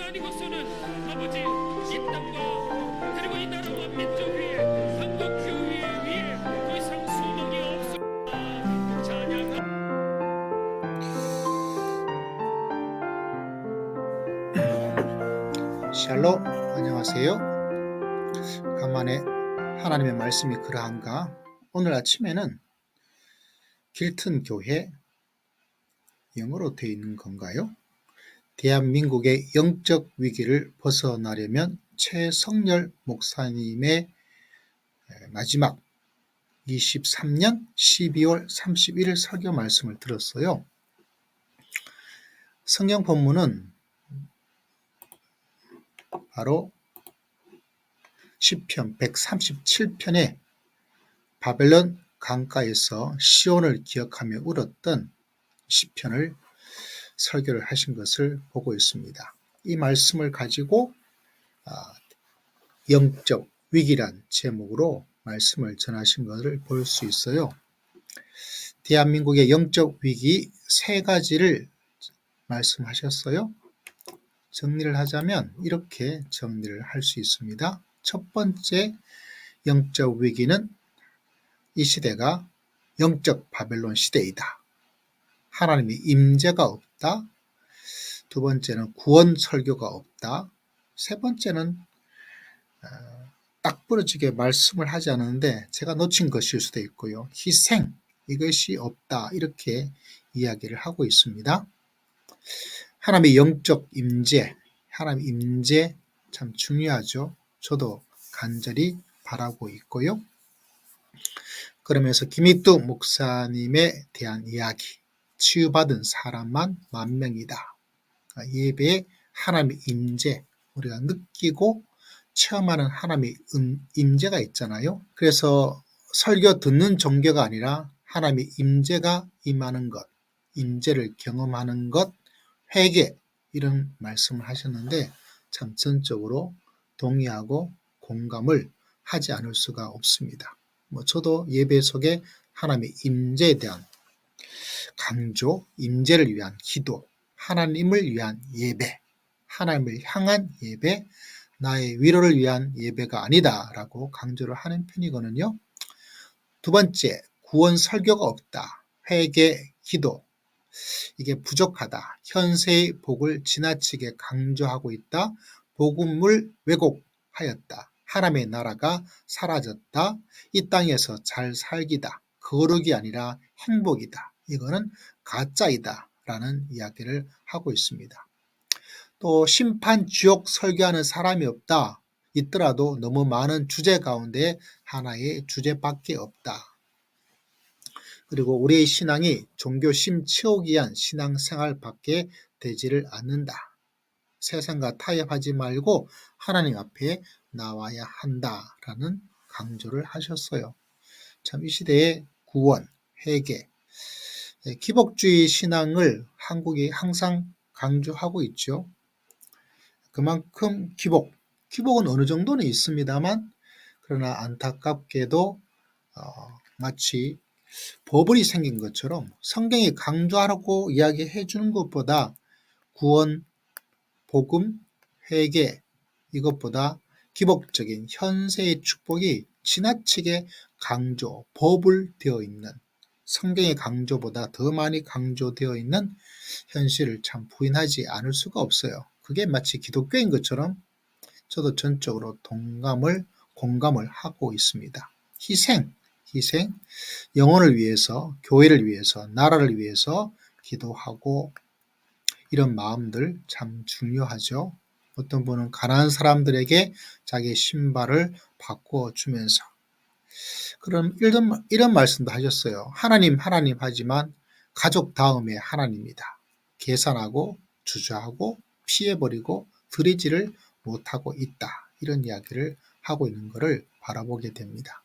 아니고서는 아버지 이 땅과 그리고 이 나라와 민족 위에 한국 교회 위에 더 이상 소망이 없습니다. 찬양합니다. 샬롬, 안녕하세요. 간만에 하나님의 말씀이 그러한가? 오늘 아침에는 길튼 교회, 영어로 되어 있는 건가요? 대한민국의 영적 위기를 벗어나려면 최성렬 목사님의 마지막 23년 12월 31일 설교 말씀을 들었어요. 성경 본문은 바로 시편 137편에 바벨론 강가에서 시온을 기억하며 울었던 시편을 설교를 하신 것을 보고 있습니다. 이 말씀을 가지고 영적 위기란 제목으로 말씀을 전하신 것을 볼 수 있어요. 대한민국의 영적 위기 세 가지를 말씀하셨어요. 정리를 하자면 이렇게 정리를 할 수 있습니다. 첫 번째 영적 위기는 이 시대가 영적 바벨론 시대이다. 하나님의 임재가 없다. 두 번째는 구원 설교가 없다. 세 번째는 딱 부러지게 말씀을 하지 않았는데 제가 놓친 것일 수도 있고요. 희생, 이것이 없다. 이렇게 이야기를 하고 있습니다. 하나님의 영적 임재, 하나님의 임재 참 중요하죠. 저도 간절히 바라고 있고요. 그러면서 김익두 목사님에 대한 이야기, 치유받은 사람만 10,000명이다. 예배에 하나님의 임재, 우리가 느끼고 체험하는 하나님의 임재가 있잖아요. 그래서 설교 듣는 종교가 아니라 하나님의 임재가 임하는 것, 임재를 경험하는 것, 회개, 이런 말씀을 하셨는데 참 전적으로 동의하고 공감을 하지 않을 수가 없습니다. 저도 예배 속에 하나님의 임재에 대한 강조, 임재를 위한 기도, 하나님을 위한 예배, 하나님을 향한 예배, 나의 위로를 위한 예배가 아니다라고 강조를 하는 편이거든요. 두 번째, 구원 설교가 없다. 회개, 기도, 이게 부족하다. 현세의 복을 지나치게 강조하고 있다. 복음을 왜곡하였다. 하나님의 나라가 사라졌다. 이 땅에서 잘 살기다. 거룩이 아니라 행복이다. 이거는 가짜이다 라는 이야기를 하고 있습니다. 또 심판 지옥 설교하는 사람이 없다. 있더라도 너무 많은 주제 가운데 하나의 주제밖에 없다. 그리고 우리의 신앙이 종교심 채우기 위한 신앙생활밖에 되지를 않는다. 세상과 타협하지 말고 하나님 앞에 나와야 한다라는 강조를 하셨어요. 참 이 시대의 구원, 회개, 기복주의 신앙을 한국이 항상 강조하고 있죠. 그만큼 기복은 어느 정도는 있습니다만 그러나 안타깝게도 마치 버블이 생긴 것처럼 성경이 강조하라고 이야기해 주는 것보다 구원, 복음, 회개 이것보다 기복적인 현세의 축복이 지나치게 강조, 버블되어 있는 성경의 강조보다 더 많이 강조되어 있는 현실을 참 부인하지 않을 수가 없어요. 그게 마치 기독교인 것처럼 저도 전적으로 공감을 하고 있습니다. 희생, 영혼을 위해서, 교회를 위해서, 나라를 위해서 기도하고 이런 마음들 참 중요하죠. 어떤 분은 가난한 사람들에게 자기의 신발을 바꾸어 주면서 그럼 이런 말씀도 하셨어요. 하나님 하지만 가족 다음에 하나님이다. 계산하고 주저하고 피해버리고 드리지를 못하고 있다. 이런 이야기를 하고 있는 것을 바라보게 됩니다.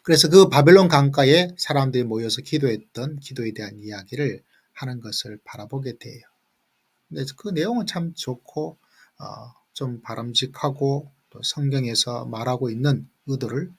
그래서 그 바벨론 강가에 사람들이 모여서 기도했던 기도에 대한 이야기를 하는 것을 바라보게 돼요. 근데 그 내용은 참 좋고 좀 바람직하고 또 성경에서 말하고 있는 의도를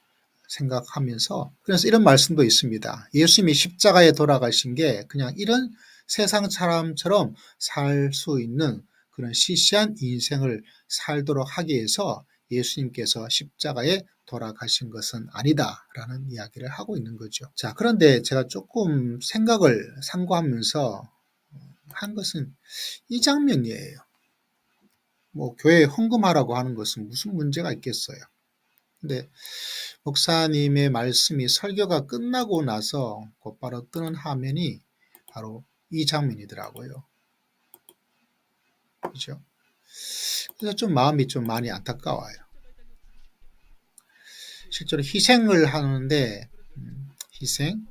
생각하면서 그래서 이런 말씀도 있습니다. 예수님이 십자가에 돌아가신 게 그냥 이런 세상 사람처럼 살 수 있는 그런 시시한 인생을 살도록 하기 위해서 예수님께서 십자가에 돌아가신 것은 아니다라는 이야기를 하고 있는 거죠. 자, 그런데 제가 조금 생각을 상고하면서 한 것은 이 장면이에요. 뭐 교회에 헌금하라고 하는 것은 무슨 문제가 있겠어요. 근데 목사님의 말씀이 설교가 끝나고 나서 곧바로 뜨는 화면이 바로 이 장면이더라고요. 그죠? 그래서 좀 마음이 좀 많이 안타까워요. 실제로 희생을 하는데 희생?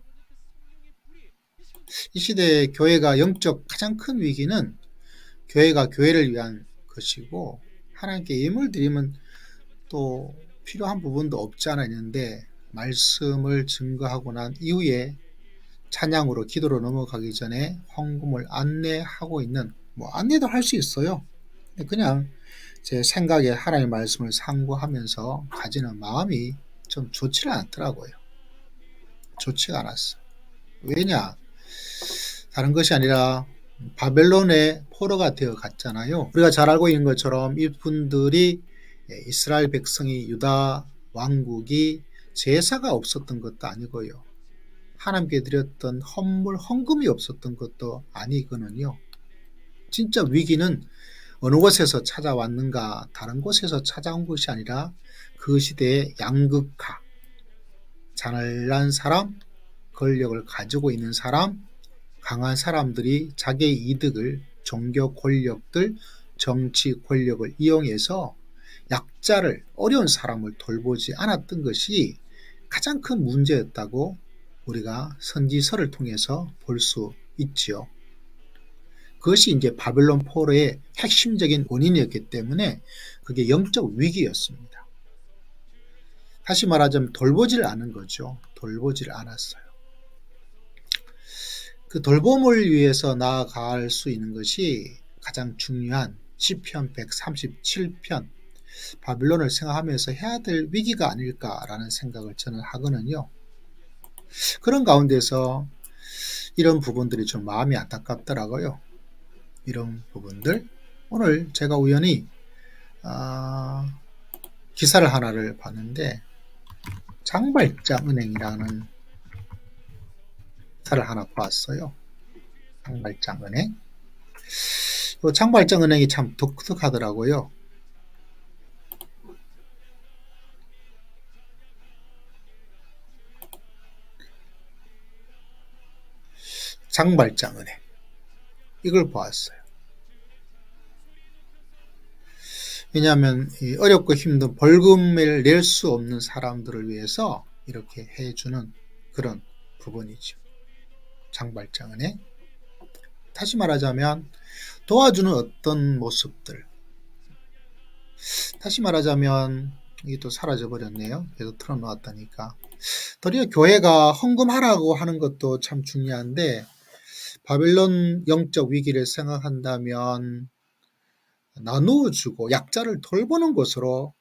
이 시대에 교회가 영적 가장 큰 위기는 교회가 교회를 위한 것이고 하나님께 예물 드리면 또 필요한 부분도 없지 않아 있는데 말씀을 증거하고 난 이후에 찬양으로 기도로 넘어가기 전에 헌금을 안내하고 있는 뭐 안내도 할 수 있어요. 그냥 제 생각에 하나님의 말씀을 상고하면서 가지는 마음이 좀 좋지를 않더라고요. 좋지가 않았어. 왜냐? 다른 것이 아니라 바벨론의 포로가 되어 갔잖아요. 우리가 잘 알고 있는 것처럼 이분들이 이스라엘 백성이 유다 왕국이 제사가 없었던 것도 아니고요. 하나님께 드렸던 헌물, 헌금이 없었던 것도 아니거든요. 진짜 위기는 어느 곳에서 찾아왔는가 다른 곳에서 찾아온 것이 아니라 그 시대의 양극화, 잘난 사람, 권력을 가지고 있는 사람, 강한 사람들이 자기의 이득을 종교 권력들, 정치 권력을 이용해서 약자를 어려운 사람을 돌보지 않았던 것이 가장 큰 문제였다고 우리가 선지서를 통해서 볼 수 있지요. 그것이 이제 바벨론 포로의 핵심적인 원인이었기 때문에 그게 영적 위기였습니다. 다시 말하자면 돌보지를 않은 거죠. 돌보지를 않았어요. 그 돌봄을 위해서 나아갈 수 있는 것이 가장 중요한 시편 137편 바빌론을 생각하면서 해야 될 위기가 아닐까라는 생각을 저는 하거든요. 그런 가운데서 이런 부분들이 좀 마음이 안타깝더라고요. 이런 부분들 오늘 제가 우연히 기사를 하나를 봤는데 장발장은행이라는 기사를 하나 봤어요. 장발장은행. 장발장은행이 참 독특하더라고요. 장발장은행. 이걸 보았어요. 왜냐하면 어렵고 힘든 벌금을 낼 수 없는 사람들을 위해서 이렇게 해주는 그런 부분이죠. 장발장은행. 다시 말하자면 도와주는 어떤 모습들. 다시 말하자면 이게 또 사라져버렸네요. 계속 틀어놓았다니까. 도리어 교회가 헌금하라고 하는 것도 참 중요한데 바벨론 영적 위기를 생각한다면 나누어주고 약자를 돌보는 것으로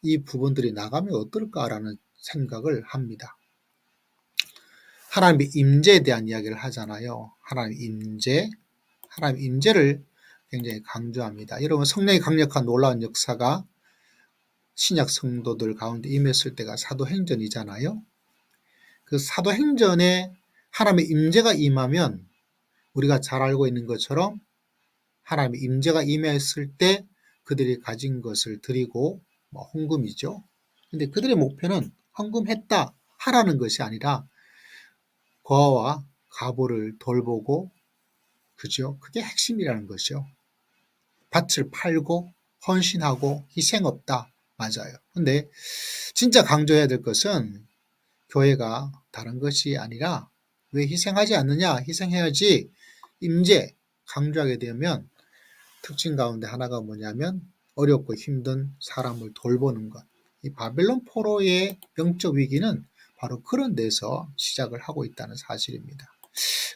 이 부분들이 나가면 어떨까라는 생각을 합니다. 하나님의 임재에 대한 이야기를 하잖아요. 하나님의 임재, 하나님의 임재를 굉장히 강조합니다. 여러분 성령의 강력한 놀라운 역사가 신약 성도들 가운데 임했을 때가 사도행전이잖아요. 그 사도행전에 하나님의 임재가 임하면 우리가 잘 알고 있는 것처럼 하나님의 임재가 임했을 때 그들이 가진 것을 드리고 헌금이죠. 근데 그들의 목표는 헌금했다 하라는 것이 아니라 고아와 가부를 돌보고 그죠? 그게 핵심이라는 것이죠. 밭을 팔고 헌신하고 희생 없다. 맞아요. 근데 진짜 강조해야 될 것은 교회가 다른 것이 아니라 왜 희생하지 않느냐? 희생해야지. 임재 강조하게 되면 특징 가운데 하나가 뭐냐면 어렵고 힘든 사람을 돌보는 것. 이 바벨론 포로의 영적 위기는 바로 그런 데서 시작을 하고 있다는 사실입니다.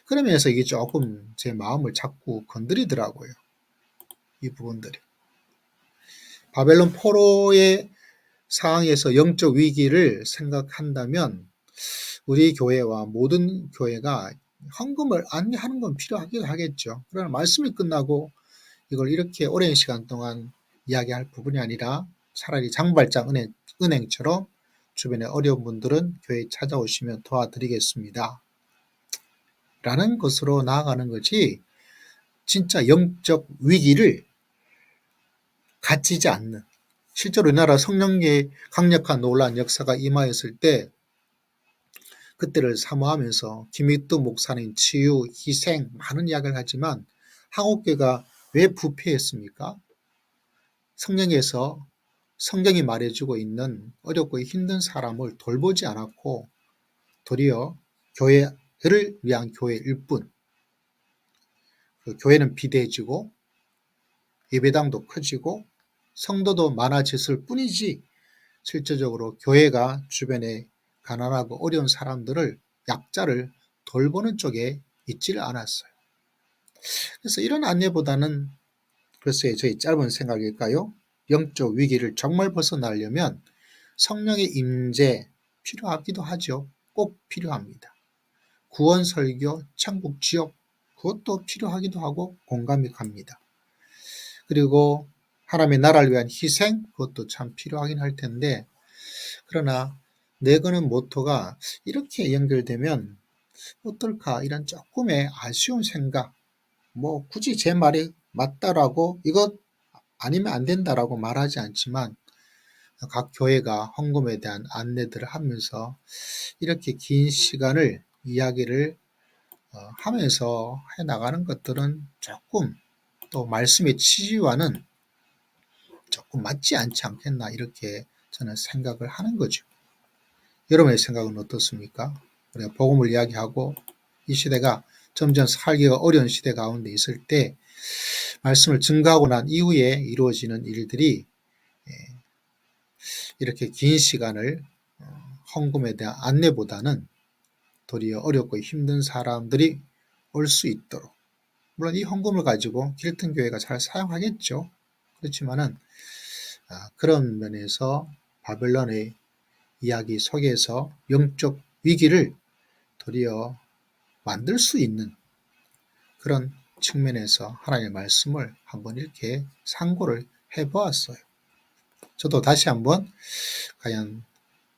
그러면서 이게 조금 제 마음을 자꾸 건드리더라고요. 이 부분들이. 바벨론 포로의 상황에서 영적 위기를 생각한다면 우리 교회와 모든 교회가 헌금을 안내하는 건 필요하긴 하겠죠. 그러나 말씀이 끝나고 이걸 이렇게 오랜 시간 동안 이야기할 부분이 아니라 차라리 장발장 은행처럼 주변에 어려운 분들은 교회에 찾아오시면 도와드리겠습니다. 라는 것으로 나아가는 거지, 진짜 영적 위기를 갖지지 않는, 실제로 우리나라 성령계의 강력한 놀라운 역사가 임하였을 때 그때를 사모하면서 김익두 목사님 치유, 희생 많은 이야기를 하지만 한국교회가 왜 부패했습니까? 성령에서 성경이 말해주고 있는 어렵고 힘든 사람을 돌보지 않았고 도리어 교회를 위한 교회일 뿐, 그 교회는 비대해지고 예배당도 커지고 성도도 많아졌을 뿐이지 실질적으로 교회가 주변에 가난하고 어려운 사람들을, 약자를 돌보는 쪽에 있지를 않았어요. 그래서 이런 안내보다는, 글쎄 저희 짧은 생각일까요? 영적 위기를 정말 벗어나려면 성령의 임재 필요하기도 하죠. 꼭 필요합니다. 구원 설교, 천국 지역, 그것도 필요하기도 하고 공감이 갑니다. 그리고 하나님의 나라를 위한 희생, 그것도 참 필요하긴 할 텐데, 그러나 내거는 모토가 이렇게 연결되면 어떨까, 이런 조금의 아쉬운 생각, 뭐 굳이 제 말이 맞다라고, 이것 아니면 안 된다라고 말하지 않지만 각 교회가 헌금에 대한 안내들을 하면서 이렇게 긴 시간을 이야기를 하면서 해나가는 것들은 조금 또 말씀의 취지와는 조금 맞지 않지 않겠나, 이렇게 저는 생각을 하는 거죠. 여러분의 생각은 어떻습니까? 우리가 복음을 이야기하고 이 시대가 점점 살기가 어려운 시대 가운데 있을 때 말씀을 증거하고 난 이후에 이루어지는 일들이 이렇게 긴 시간을 헌금에 대한 안내보다는 도리어 어렵고 힘든 사람들이 올 수 있도록, 물론 이 헌금을 가지고 힐튼 교회가 잘 사용하겠죠. 그렇지만은 그런 면에서 바벨론의 이야기 속에서 영적 위기를 도리어 만들 수 있는 그런 측면에서 하나님의 말씀을 한번 이렇게 상고를 해보았어요. 저도 다시 한번 과연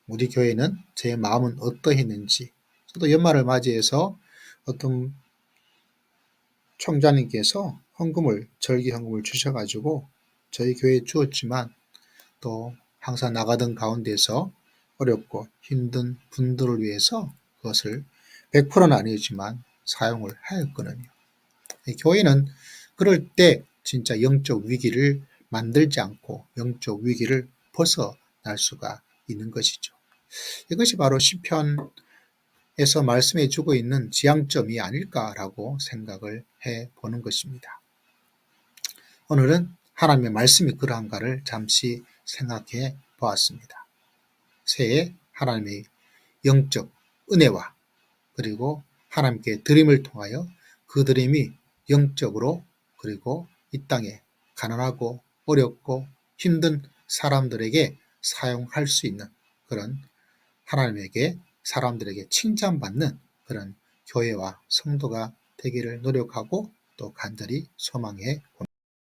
우리 교회는 제 마음은 어떠했는지, 저도 연말을 맞이해서 어떤 총장님께서 절기 헌금을 주셔가지고 저희 교회에 주었지만 또 항상 나가던 가운데서 어렵고 힘든 분들을 위해서 그것을 100%는 아니지만 사용을 하였거든요. 교회는 그럴 때 진짜 영적 위기를 만들지 않고 영적 위기를 벗어날 수가 있는 것이죠. 이것이 바로 시편에서 말씀해 주고 있는 지향점이 아닐까라고 생각을 해 보는 것입니다. 오늘은 하나님의 말씀이 그러한가를 잠시 생각해 보았습니다. 새해 하나님의 영적 은혜와 그리고 하나님께 드림을 통하여 그 드림이 영적으로, 그리고 이 땅에 가난하고 어렵고 힘든 사람들에게 사용할 수 있는 그런, 하나님에게 사람들에게 칭찬받는 그런 교회와 성도가 되기를 노력하고 또 간절히 소망해 봅니다.